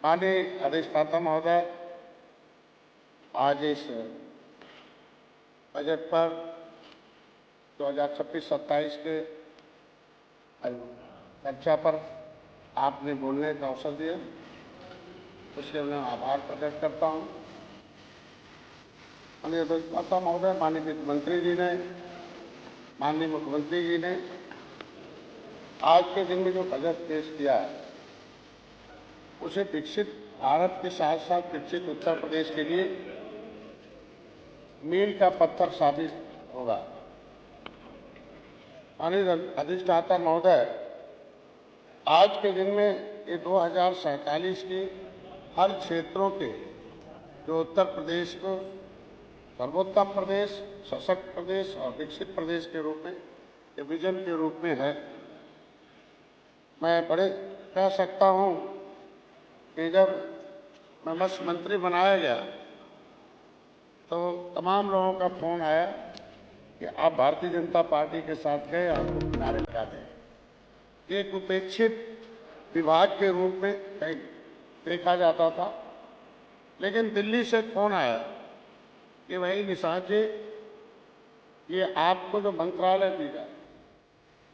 माननीय अधिष्ठाता महोदय, आज इस बजट पर 2026-27 के चर्चा पर आपने बोलने का अवसर दिया, उसके लिए मैं आभार प्रकट करता हूँ। माननीय अधिष्ठाता महोदय, माननीय वित्त मंत्री जी ने, माननीय मुख्यमंत्री जी ने आज के दिन में जो बजट पेश किया है, उसे विकसित भारत के साथ साथ विकसित उत्तर प्रदेश के लिए मील का पत्थर साबित होगा। माननीय अधिष्ठाता महोदय, आज के दिन में ये 2047 की हर क्षेत्रों के जो उत्तर प्रदेश को सर्वोत्तम प्रदेश, सशक्त प्रदेश और विकसित प्रदेश के रूप में, ये विजन के रूप में है। मैं बड़े कह सकता हूँ कि जब मैं मत्स्य मंत्री बनाया गया तो तमाम लोगों का फोन आया कि आप भारतीय जनता पार्टी के साथ गए, आपको किनारे लगा दें। एक उपेक्षित विभाग के रूप में कहीं देखा जाता था, लेकिन दिल्ली से फोन आया कि भाई निषाद जी, ये आपको जो मंत्रालय दिया,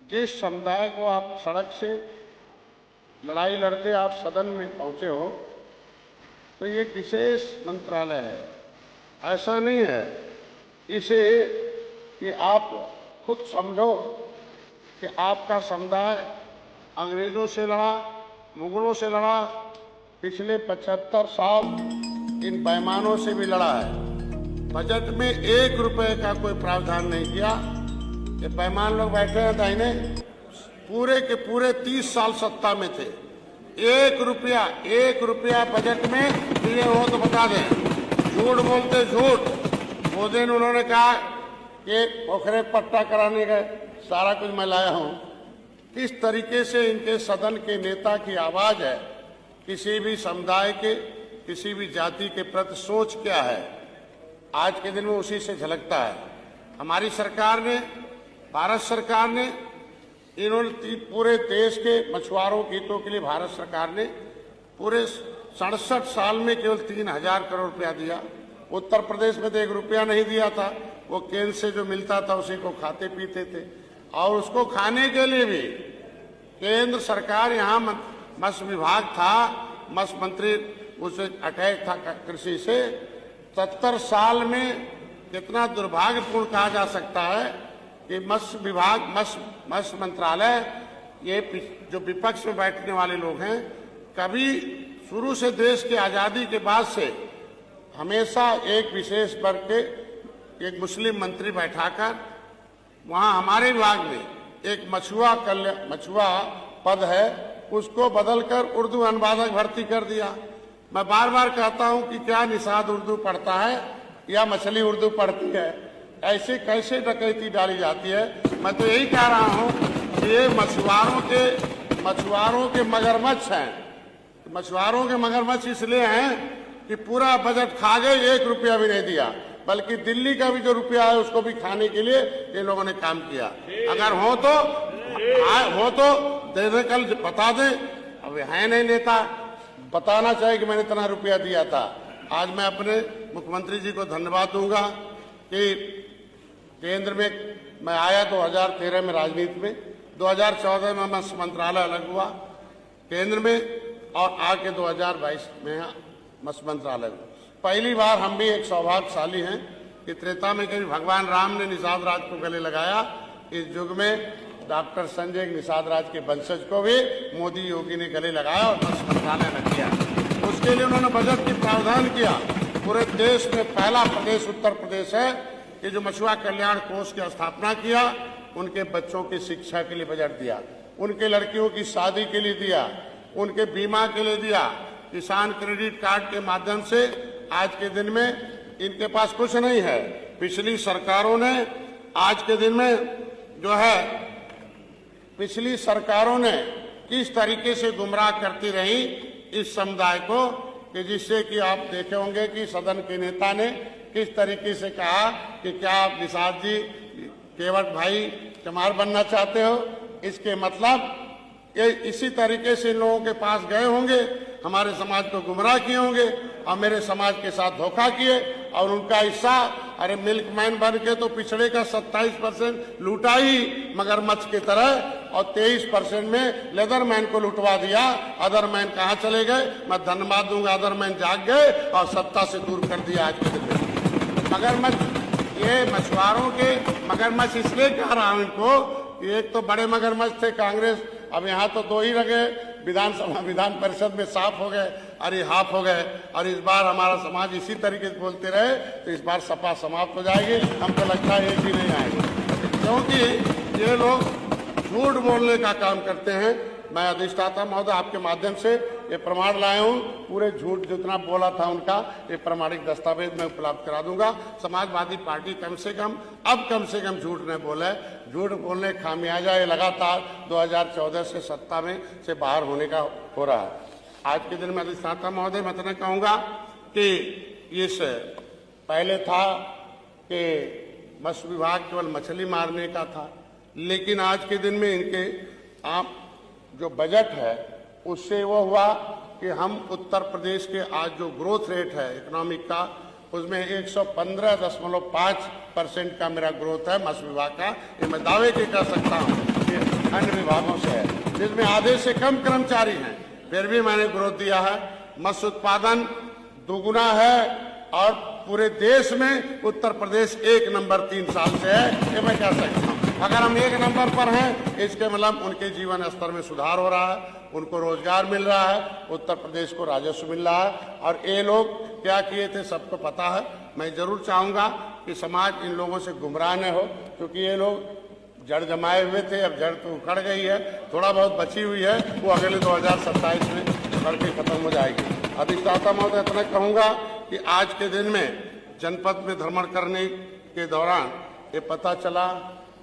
जिस समुदाय को आप सड़क से लड़ाई लड़ते आप सदन में पहुंचे हो, तो ये विशेष मंत्रालय है, ऐसा नहीं है। इसे कि आप खुद समझो कि आपका समुदाय अंग्रेजों से लड़ा, मुगलों से लड़ा, पिछले 75 साल इन पैमानों से भी लड़ा है। बजट में 1 रुपए का कोई प्रावधान नहीं किया। ये पैमान लोग बैठे हैं दाहिने, पूरे के पूरे 30 साल सत्ता में थे। 1 रुपया बजट में दिए हो तो बता दें। झूठ बोलते झूठ। वो दिन उन्होंने कहा कि पोखरे पट्टा कराने गए, सारा कुछ मैं लाया हूं। किस तरीके से इनके सदन के नेता की आवाज है, किसी भी समुदाय के, किसी भी जाति के प्रति सोच क्या है, आज के दिन में उसी से झलकता है। हमारी सरकार ने, भारत सरकार ने, इन्होंने पूरे देश के मछुआरों के हितों के लिए भारत सरकार ने पूरे 67 साल में केवल 3000 करोड़ रुपया दिया। उत्तर प्रदेश में तो 1 रुपया नहीं दिया था। वो केंद्र से जो मिलता था उसी को खाते पीते थे, और उसको खाने के लिए भी केंद्र सरकार, यहाँ मत्स्य विभाग था, मत्स्य मंत्री उसे अटैच था कृषि से। 70 साल में कितना दुर्भाग्यपूर्ण कहा जा सकता है कि मत्स्य विभाग, मत्स्य मंत्रालय, ये जो विपक्ष में बैठने वाले लोग हैं, कभी शुरू से देश की आजादी के बाद से हमेशा एक विशेष वर्ग के एक मुस्लिम मंत्री बैठाकर वहां हमारे विभाग में एक मछुआ पद है, उसको बदलकर उर्दू अनुवादक भर्ती कर दिया। मैं बार बार कहता हूं कि क्या निषाद उर्दू पढ़ता है या मछली उर्दू पढ़ती है? ऐसे कैसे डकैती डाली जाती है? मैं तो यही कह रहा हूं कि ये मछुआरों के मगरमच्छ हैं। मछुआरों के मगरमच्छ इसलिए हैं कि पूरा बजट खा गए, 1 रुपया भी नहीं दिया, बल्कि दिल्ली का भी जो रुपया है उसको भी खाने के लिए ये लोगों ने काम किया। अगर हो तो दे दे, कल बता दें। अब है नहीं नेता, बताना चाहिए कि मैंने इतना रुपया दिया था। आज मैं अपने मुख्यमंत्री जी को धन्यवाद दूंगा कि केंद्र में मैं आया 2013 में राजनीति में, 2014 में मत्स्य मंत्रालय अलग हुआ केंद्र में, और आके 2022 में मत्स्य मंत्रालय हुआ। पहली बार हम भी एक सौभाग्यशाली हैं कि त्रेता में कभी भगवान राम ने निषाद राज को गले लगाया, इस युग में डॉक्टर संजय निषाद राज के वंशज को भी मोदी योगी ने गले लगाया और मत्स्य मंत्रालय ने किया। उसके लिए उन्होंने बजट की प्रावधान किया। पूरे देश में पहला प्रदेश उत्तर प्रदेश है कि जो मछुआ कल्याण कोष की स्थापना किया, उनके बच्चों की शिक्षा के लिए बजट दिया, उनके लड़कियों की शादी के लिए दिया, उनके बीमा के लिए दिया। किसान क्रेडिट कार्ड के माध्यम से आज के दिन में इनके पास कुछ नहीं है। पिछली सरकारों ने आज के दिन में जो है, पिछली सरकारों ने किस तरीके से गुमराह करती रही इस समुदाय को, कि जिससे कि आप देखे होंगे कि सदन के नेता ने किस तरीके से कहा कि क्या आप निषाद जी केवट भाई चमार बनना चाहते हो? इसके मतलब ये इसी तरीके से इन लोगों के पास गए होंगे, हमारे समाज को गुमराह किए होंगे और मेरे समाज के साथ धोखा किए और उनका हिस्सा, अरे मिल्कमैन बन के तो पिछड़े का 27% लूटा ही मगरमच्छ की तरह और 23% में लेदरमैन को लुटवा दिया। अदरमैन कहाँ चले गए? मैं धन्यवाद दूंगा, अदरमैन जाग गए और सत्ता से दूर कर दिया आज के दिन में। मगरमच्छ, ये मछुआरों के मगरमच्छ इसलिए कह रहा हूं इनको, एक तो बड़े मगरमच्छ थे कांग्रेस, अब यहाँ तो 2 ही रहे, विधान परिषद में साफ हो गए, अरे हाफ हो गए। और इस बार हमारा समाज इसी तरीके से बोलते रहे तो इस बार सपा समाप्त हो जाएगी। हमको लगता है एक भी नहीं आएगा, क्योंकि ये लोग झूठ बोलने का काम करते हैं। मैं अधिष्ठाता महोदय आपके माध्यम से ये प्रमाण लाया हूँ, पूरे झूठ जितना बोला था उनका ये प्रमाणिक दस्तावेज मैं उपलब्ध करा दूंगा। समाजवादी पार्टी कम से कम झूठ नहीं बोले, झूठ बोलने खामियाजा ये लगातार 2014 से सत्ता में से बाहर होने का हो रहा है। आज के दिन में अधिष्ठाता महोदय मैं तो कहूँगा कि इस पहले था कि मत्स्य विभाग केवल मछली मारने का था, लेकिन आज के दिन में इनके आप जो बजट है उससे वो हुआ कि हम उत्तर प्रदेश के आज जो ग्रोथ रेट है इकोनॉमिक का, उसमें 115.5% का मेरा ग्रोथ है मत्स्य विभाग का। ये मैं दावे के कर सकता हूँ कि अन्य विभागों से है, जिसमें आधे से कम कर्मचारी हैं, फिर भी मैंने ग्रोथ दिया है। मत्स्य उत्पादन दुगुना है और पूरे देश में उत्तर प्रदेश 1 नंबर 3 साल से है, ये मैं कह सकता हूँ। अगर हम 1 नंबर पर हैं, इसके मतलब उनके जीवन स्तर में सुधार हो रहा है, उनको रोजगार मिल रहा है, उत्तर प्रदेश को राजस्व मिल रहा है। और ये लोग क्या किए थे सबको पता है। मैं जरूर चाहूंगा कि समाज इन लोगों से गुमराह न हो, क्योंकि ये लोग जड़ जमाए हुए थे, अब जड़ तो उखड़ गई है, थोड़ा बहुत बची हुई है, वो अगले 2027 में उखड़ के खत्म हो जाएगी। अधिष्ठाता महोदय इतना कहूंगा कि आज के दिन में जनपद में भ्रमण करने के दौरान ये पता चला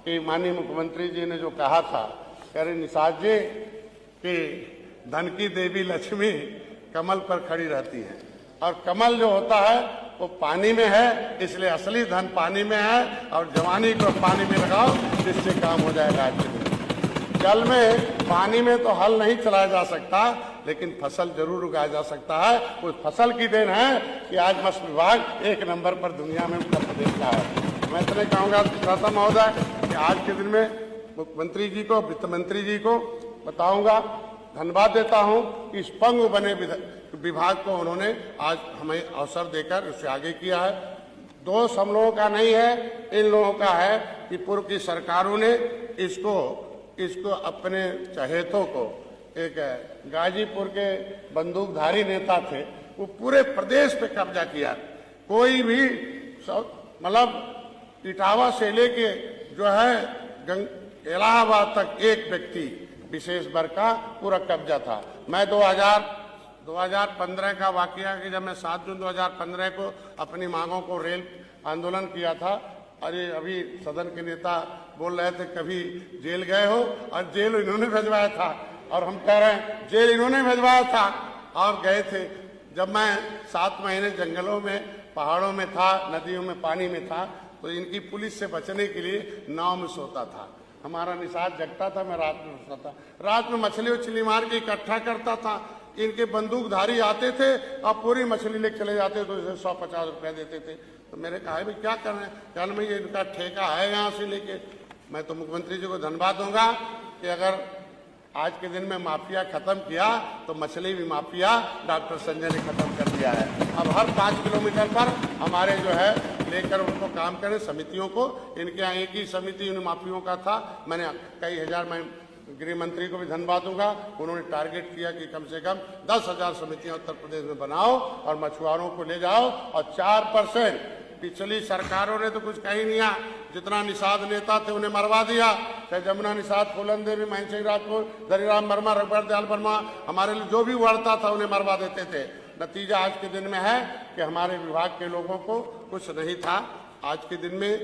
कि माननीय मुख्यमंत्री जी ने जो कहा था, कह रहे निषाद जी कि धन की देवी लक्ष्मी कमल पर खड़ी रहती है और कमल जो होता है वो पानी में है, इसलिए असली धन पानी में है और जवानी को पानी में लगाओ, जिससे काम हो जाएगा। आज के दिन जल में पानी में तो हल नहीं चलाया जा सकता, लेकिन फसल जरूर उगाया जा सकता है। उस फसल की देन है कि आज मत्स्य विभाग 1 नंबर पर दुनिया में उत्तर प्रदेश का है। मैं इतने कहूँगा अधिष्ठाता महोदय कि आज के दिन में मुख्यमंत्री जी को, वित्त मंत्री जी को बताऊंगा, धन्यवाद देता हूं कि इस पंगु बने विभाग को उन्होंने आज हमें अवसर देकर उससे आगे किया है। दोष हम लोगों का नहीं है, इन लोगों का है कि पूर्व की सरकारों ने इसको अपने चहेतों को, एक गाजीपुर के बंदूकधारी नेता थे, वो पूरे प्रदेश पे कब्जा किया। कोई भी मतलब इटावा से लेके जो है इलाहाबाद तक एक व्यक्ति विशेष वर्ग का पूरा कब्जा था। मैं 2015 का वाकया कि जब मैं 7 जून 2015 को अपनी मांगों को रेल आंदोलन किया था, अरे अभी सदन के नेता बोल रहे थे कभी जेल गए हो, और जेल इन्होंने भेजवाया था, और हम कह रहे हैं जेल इन्होंने भेजवाया था और गए थे। जब मैं 7 महीने जंगलों में, पहाड़ों में था, नदियों में, पानी में था, तो इनकी पुलिस से बचने के लिए नाव में सोता था। हमारा निषाद जगता था, मैं रात में सोता था, रात में मछली उछली मार के इकट्ठा करता था। इनके बंदूकधारी आते थे और पूरी मछली लेके चले जाते, तो इसे 150 रुपया देते थे। तो मेरे कहा भाई क्या कर रहे हैं, कल में ये इनका ठेका है यहाँ से लेके। मैं तो मुख्यमंत्री जी को धन्यवाद दूंगा कि अगर आज के दिन में माफिया खत्म किया तो मछली भी माफिया डॉक्टर संजय ने खत्म कर दिया है। अब हर 5 किलोमीटर पर हमारे जो है लेकर उनको काम करें समितियों को। इनके यहाँ एक ही समिति इन माफियों का था, मैंने कई हजार, मैं गृह मंत्री को भी धन्यवाद दूंगा, उन्होंने टारगेट किया कि कम से कम 10,000 समितियां उत्तर प्रदेश में बनाओ और मछुआरों को ले जाओ। और 4% पिछली सरकारों ने तो कुछ कही नहीं, जितना निषाद नेता थे उन्हें मरवा दिया, चाहे जमुना निषाद, फूलन देवी, महेंद्र सिंह राजपूत, धनीराम वर्मा, रघुवर दयाल वर्मा, हमारे लिए जो भी उड़ता था उन्हें मरवा देते थे। नतीजा आज के दिन में है कि हमारे विभाग के लोगों को कुछ नहीं था। आज के दिन में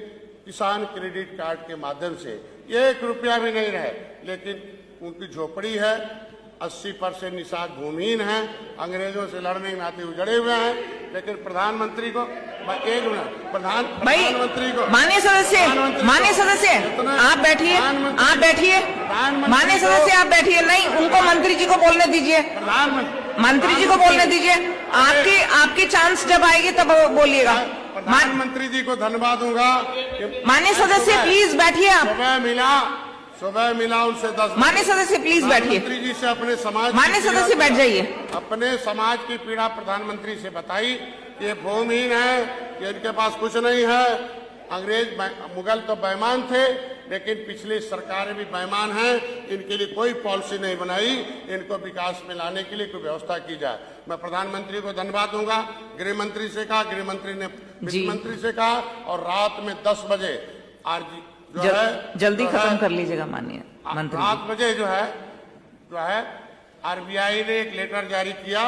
किसान क्रेडिट कार्ड के माध्यम से 1 रुपया भी नहीं रहे, लेकिन उनकी झोपड़ी है, 80% निषाद भूमिहीन है, अंग्रेजों से लड़ने के नाते उजड़े हुए हैं। लेकिन प्रधानमंत्री को एक मिनट भाई प्रधानमंत्री को माननीय सदस्य आप बैठिए, आप बैठिए, माननीय सदस्य आप बैठिए। नहीं, उनको मंत्री जी को बोलने दीजिए, मंत्री जी को बोलने दीजिए। आपकी चांस जब आएगी तब बोलिएगा। प्रधानमंत्री जी को धन्यवाद दूंगा। माननीय सदस्य प्लीज बैठिए। आप सुबह मिला उनसे 10। माननीय सदस्य प्लीज बैठिए। मंत्री जी से अपने समाज, माननीय सदस्य बैठ जाइए। अपने समाज की पीड़ा प्रधानमंत्री से बताई कि ये भूमिहीन है, कि इनके पास कुछ नहीं है। अंग्रेज मुगल तो बेईमान थे, लेकिन पिछली सरकारें भी बेईमान हैं। इनके लिए कोई पॉलिसी नहीं बनाई, इनको विकास में लाने के लिए कोई व्यवस्था की जाए। मैं प्रधानमंत्री को धन्यवाद दूंगा। गृह मंत्री से कहा, गृह मंत्री ने वित्त मंत्री से कहा, और रात में 10 बजे जल्दी खत्म कर लीजिएगा माननीय मंत्री। 7 बजे जो है आरबीआई ने एक लेटर जारी किया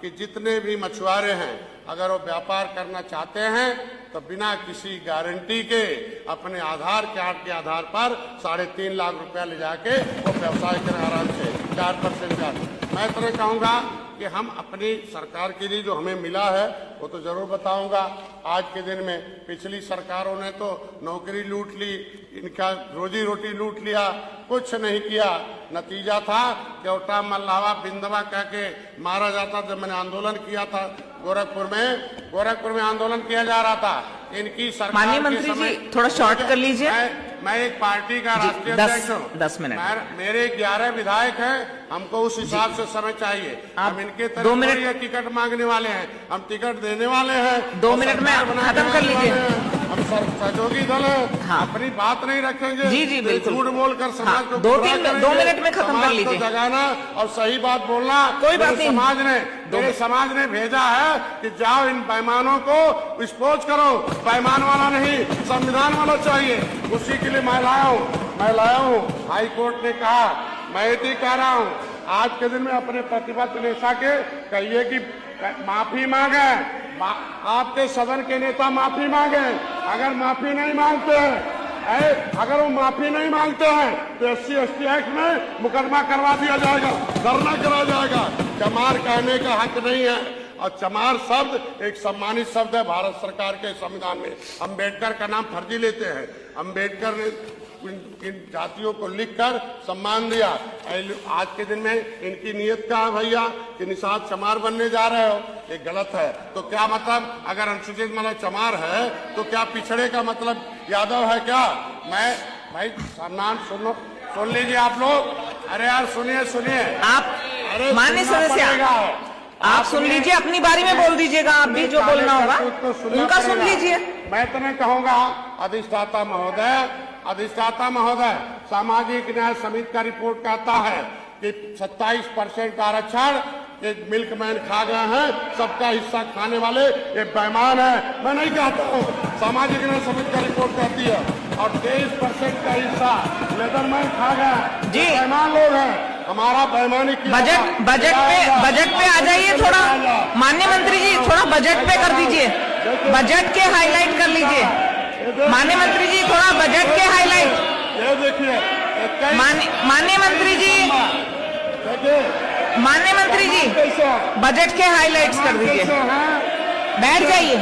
कि जितने भी मछुआरे हैं, अगर वो व्यापार करना चाहते हैं तो बिना किसी गारंटी के अपने आधार कार्ड के आधार पर 3.5 लाख रुपया ले जाके वो व्यवसाय करें आराम से 4% ब्याज। मैं इतना कहूँगा कि हम अपनी सरकार के लिए जो हमें मिला है वो तो जरूर बताऊंगा। आज के दिन में पिछली सरकारों ने तो नौकरी लूट ली, इनका रोजी रोटी लूट लिया, कुछ नहीं किया। नतीजा था केवटा मल्लावा बिंदवा कह के मारा जाता। जब मैंने आंदोलन किया था गोरखपुर में आंदोलन किया जा रहा था, इनकी सरकार। माननीय मंत्री जी थोड़ा शॉर्ट कर लीजिए। मैं एक पार्टी का राष्ट्रीय अध्यक्ष हूँ। 10 मिनट। मेरे 11 विधायक हैं, हमको उस हिसाब से समय चाहिए। हम इनके 2 मिनट टिकट मांगने वाले हैं, हम टिकट देने वाले हैं। 2 मिनट में खत्म कर लीजिए। हम सहयोगी दल है। हाँ। अपनी बात नहीं रखेंगे। जी बिल्कुल। झूठ बोलकर समाज को 2 मिनट में खत्म कर लीजिए। जगाना और सही बात बोलना। कोई बात नहीं। मेरे समाज ने भेजा है कि जाओ इन बेईमानों को विस्फोट करो। बेईमान वाला नहीं, संविधान वाला चाहिए। उसी के लिए मैं लाया हूँ। हाई कोर्ट ने कहा, मैं ये कह रहा हूँ, आज के दिन में अपने प्रतिपक्ष नेता के कहिए कि माफी मांगे। आपके सदन के नेता माफी मांगे। अगर माफी नहीं मांगते हैं, अगर वो माफी नहीं मांगते हैं तो SC/ST एक्ट में मुकदमा करवा दिया जाएगा, धरना करा जाएगा। चमार कहने का हक नहीं है, और चमार शब्द एक सम्मानित शब्द है भारत सरकार के संविधान में। अम्बेडकर का नाम फर्जी लेते हैं। अम्बेडकर ने इन जातियों को लिखकर सम्मान दिया। आज के दिन में इनकी नीयत क्या है भैया कि निषाद चमार बनने जा रहे हो, ये गलत है। तो क्या मतलब, अगर अनुसूचित मतलब चमार है तो क्या पिछड़े का मतलब यादव है क्या? मैं भाई सम्मान सुन लीजिए आप लोग। अरे यार सुनिए आप। माननीय सदस्य आप सुन लीजिए, अपनी बारी में बोल दीजिएगा। आप भी जो बोलना होगा उनका सुन लीजिए। मैं तो नहीं कहूँगा। अधिष्ठाता महोदय, सामाजिक न्याय समिति का रिपोर्ट कहता है कि 27% का आरक्षण एक मिल्कमैन खा गए हैं, सबका हिस्सा खाने वाले ये बेईमान है। मैं नहीं कहता हूँ, सामाजिक न्याय समिति का रिपोर्ट कहती है। और 23% का हिस्सा लेदरमैन खा गए, जी बेईमान लोग हैं। हमारा बेईमानी बजट पे आ जाइए थोड़ा। माननीय मंत्री जी थोड़ा बजट पे कर दीजिए, बजट के हाईलाइट कर लीजिए। माननीय मंत्री जी थोड़ा बजट के हाईलाइट। ये देखिए माननीय मंत्री जी बजट के हाईलाइट्स कर दीजिए। बैठ जाइए,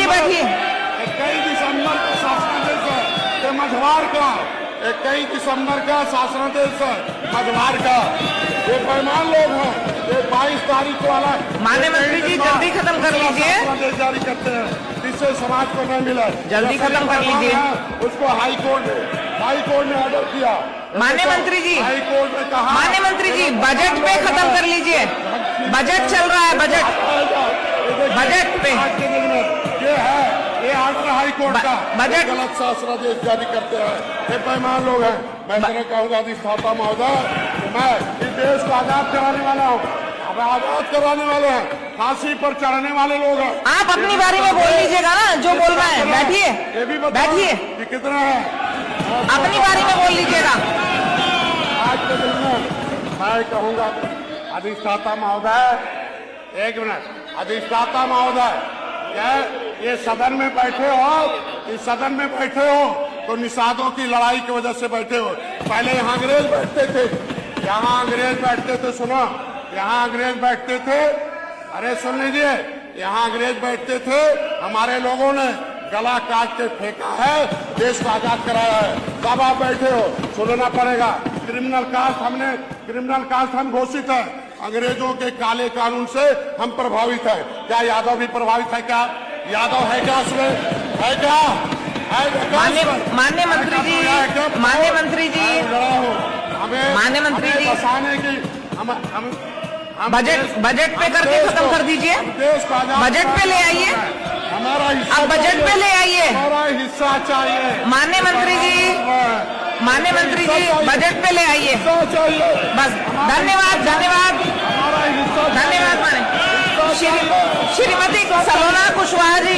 बैठिए। 21 दिसंबर का शासनादेश है मझवार का। 21 दिसंबर का शासनादेश है मझवार का। ये बेईमान लोग हैं। ये 22 तारीख वाला। माननीय मंत्री जी जल्दी खत्म कर लीजिए। शासनादेश जारी करते हैं, जिससे समाज को नहीं मिला। जल्दी खत्म कर लीजिए। उसको हाई कोर्ट ने ऑर्डर किया। माननीय मंत्री जी, हाई कोर्ट ने कहा, माननीय मंत्री जी बजट पे खत्म कर लीजिए। बजट चल रहा है, बजट पे ये ऑर्डर हाई कोर्ट का। बजट गलत शासनादेश जारी करते हैं, ये बेईमान लोग हैं। मैं कहूँगा अधिष्ठाता महोदय, मैं इस देश को आजाद कराने वाला हूँ। अब आजाद कराने वाले हैं, फांसी पर चढ़ने वाले लोग हैं। आप अपनी बारी में बोल लीजिएगा ना जो बोलना है। बैठिए, ये भी बैठिए। कि कितना है, अपनी बारी में बोल लीजिएगा। आज के दिन में मैं कहूँगा अधिष्ठाता महोदय, एक मिनट। अधिष्ठाता महोदय, ये सदन में बैठे हो, इस सदन में बैठे हो तो निषादों की लड़ाई की वजह से बैठे हो। पहले यहाँ अंग्रेज बैठते थे, सुनो, यहाँ अंग्रेज बैठते थे अरे सुन लीजिए, यहाँ अंग्रेज बैठते थे, हमारे लोगों ने गला काट के फेंका है, देश को आजाद कराया है। तब आप बैठे हो, सुनना पड़ेगा। क्रिमिनल कास्ट हम घोषित है। अंग्रेजों के काले कानून से हम प्रभावित है। क्या यादव भी प्रभावित है? क्या यादव है? क्या उसमें है? क्या माननीय मंत्री जी, बसाने की बजट पे करके खत्म कर दीजिए। बजट पे ले आइए, हमारा हिस्सा, अब बजट पे ले आइए। हमारा हिस्सा चाहिए। माननीय मंत्री जी, बजट पे ले आइए बस। धन्यवाद। श्रीमती सलोना कुशवाहा जी।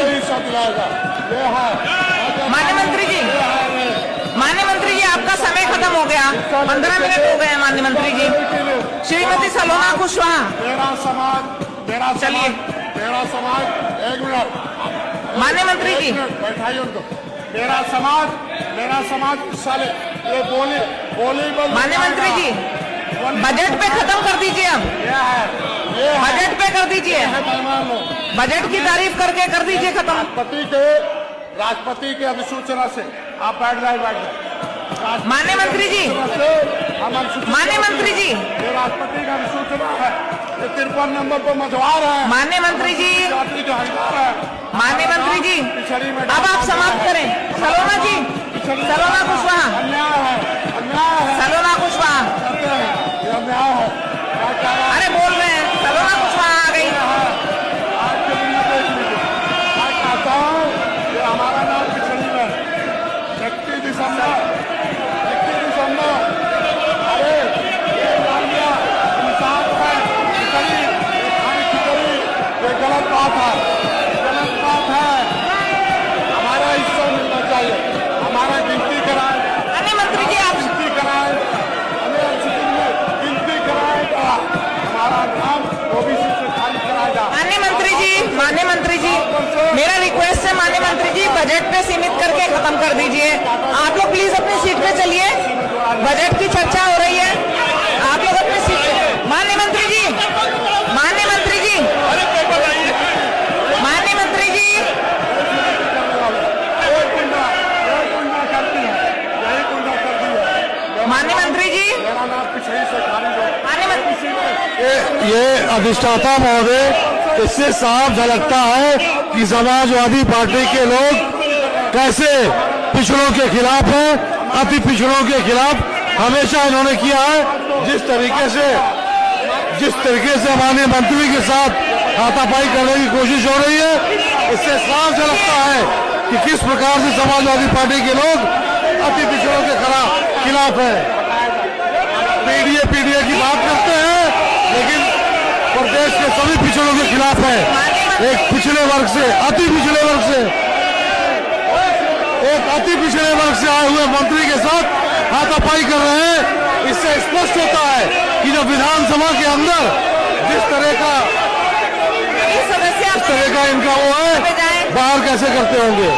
माननीय मंत्री जी, आपका समय खत्म हो गया। 15 मिनट हो गए माननीय मंत्री जी। श्रीमती सलोना कुशवाहा। मेरा समाज, एक मिनट। माननीय मंत्री जी, बैठाइए उनको। मेरा समाज साले ये बोली माननीय मंत्री जी, बजट पे खत्म कर दीजिए। अब बजट पे कर दीजिए। बजट की तारीफ करके कर दीजिए खत्म। राष्ट्रपति के अधिसूचना से आप बैठ जाए। माननीय मंत्री जी, ये राष्ट्रपति का अधिसूचना है। ये 53 नंबर पर मझवार है। माननीय मंत्री जी, अब आप समाप्त करें। सलोना कुशवाहा, ये अन्याय है। अरे बोल रहे हैं, सलोना कुशवाहा आ गई। मैं कहता हूँ कि हमारा नाम पिछड़ी में 31 दिसंबर, अरे ये इंसाफ है, खिचड़ी, ये गलत बात है। हमारा हिस्सा मिलना चाहिए। हमारा गिनती कराए। माननीय मंत्री जी, आप गिनती कराए, हमें गिनती कराएगा। हमारा नाम ओबीसी से खाली कराएगा। माननीय मंत्री जी, मेरा रिक्वेस्ट है माननीय मंत्री जी, बजट पे सीमित करके खत्म कर दीजिए। आप लोग प्लीज अपनी सीट पे चलिए। बजट की चर्चा हो रही है, आप लोग अपनी सीट पे। माननीय मंत्री जी, ये अधिष्ठाता महोदय, इससे साफ झलकता है कि समाजवादी पार्टी के लोग कैसे पिछड़ों के खिलाफ हैं, अति पिछड़ों के खिलाफ हमेशा इन्होंने किया है। जिस तरीके से माननीय मंत्री के साथ हाथापाई करने की कोशिश हो रही है, इससे साफ झलकता है कि किस प्रकार से समाजवादी पार्टी के लोग अति पिछड़ों के खिलाफ है। पीडीए की बात करते हैं, लेकिन प्रदेश के सभी पिछड़ों के खिलाफ है। एक पिछड़े वर्ग से, अति पिछड़े वर्ग से आए हुए मंत्री के साथ हाथापाई कर रहे हैं। इससे स्पष्ट होता है कि जब विधानसभा के अंदर जिस तरह का इनका वो है, बाहर कैसे करते होंगे।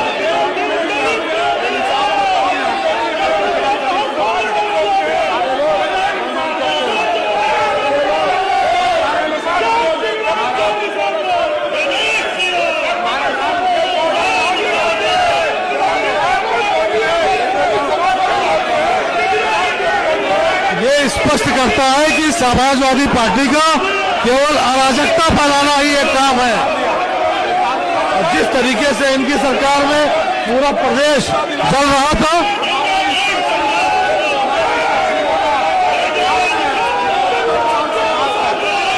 स्पष्ट करता है कि समाजवादी पार्टी का केवल अराजकता फैलाना ही एक काम है। और जिस तरीके से इनकी सरकार में पूरा प्रदेश चल रहा था,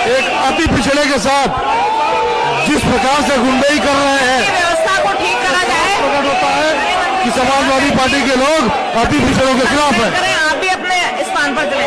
एक अति पिछड़े के साथ जिस प्रकार से गुंडाई कर रहे हैं, व्यवस्था को ठीक करा जाए। प्रकट होता है कि समाजवादी पार्टी के लोग अति पिछड़ों के खिलाफ है। आप भी अपने स्थान पर चले।